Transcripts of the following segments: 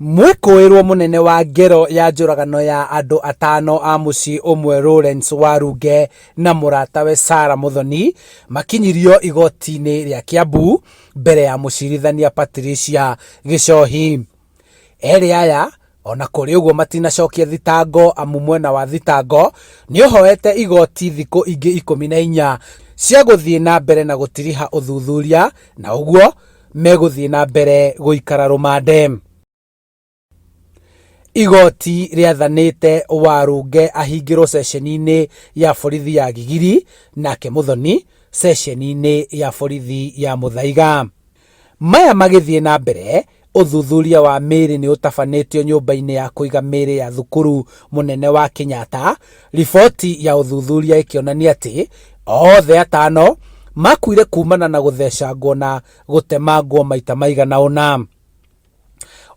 Mwikuirwo munene wa ngero ya njuragano ya andu atano a mucii umwe Lawrence Waruge na muratawe Sarah Muthoni makinyirio igoti-ini ria Kiambu mbere ya mucirithania Patricia Gichohi. Eri aya ona kuri uguo matinacokia thitango amu mwena wa thitango ni uhoete igoti thiku ingi 14 cia guthie na mbere na gutiriha uthuthuria na uguo meguthie na mbere guikara rumande. Igoti riathanite Waruge ahingirwo ceceni-ini ya borithi ya Gigiri nake Muthoni ceceni-ini ya borithi ya Muthaiga. Maya magithie na mbere uthuthuria wa miri ni utabanitio nyumba-ini ya kuiga miri ya thukuru munene wa Kenyatta. Riboti ya uthuthuria ikionania ati othe atano makuire kumana na guthecangwo na gutemangwo maita maigana una.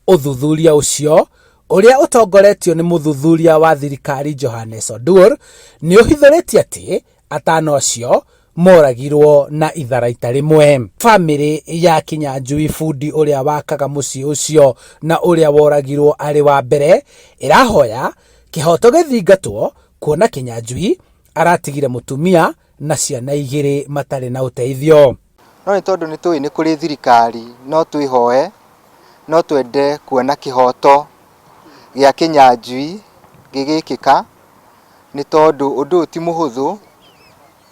Uthuthuria ucio uria utongoretio ni muthuthuria wa thirikari Johannes Odur ni uhithuritie ati atano acio moragirwo na itharaita rimwe. Family ya Kinyanjui fundi uria wakaga mucii ucio na uria woragirwo ari wa mbere irahoya kihoto githingatwo kuona Kinyanjui aratigire mutumia na ciana igiri matari na uteithio. No ni tondu ni tui ni kuri thirikari no twihoe no twende kuona kihoto gia Kinyanjui gigikika ni tondu undu ti muhuthu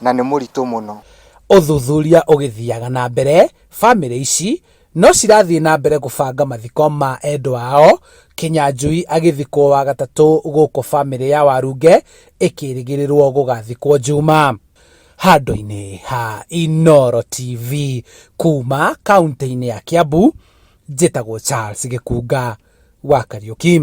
na ni muritu muno. Uthuthuria ugithiaga na mbere, family ici no cirathie na mbere gubanga mathiko ma endwa ao. Kinyanjui agithikwo wa gatatu guku family ya Waruge ikirigirirwo gugathikwo Juma. Handu-ini ha Inooro TV kuma kaunti-ini ya Kiambu, njitagwo Charles Gikunga wa Kariuki.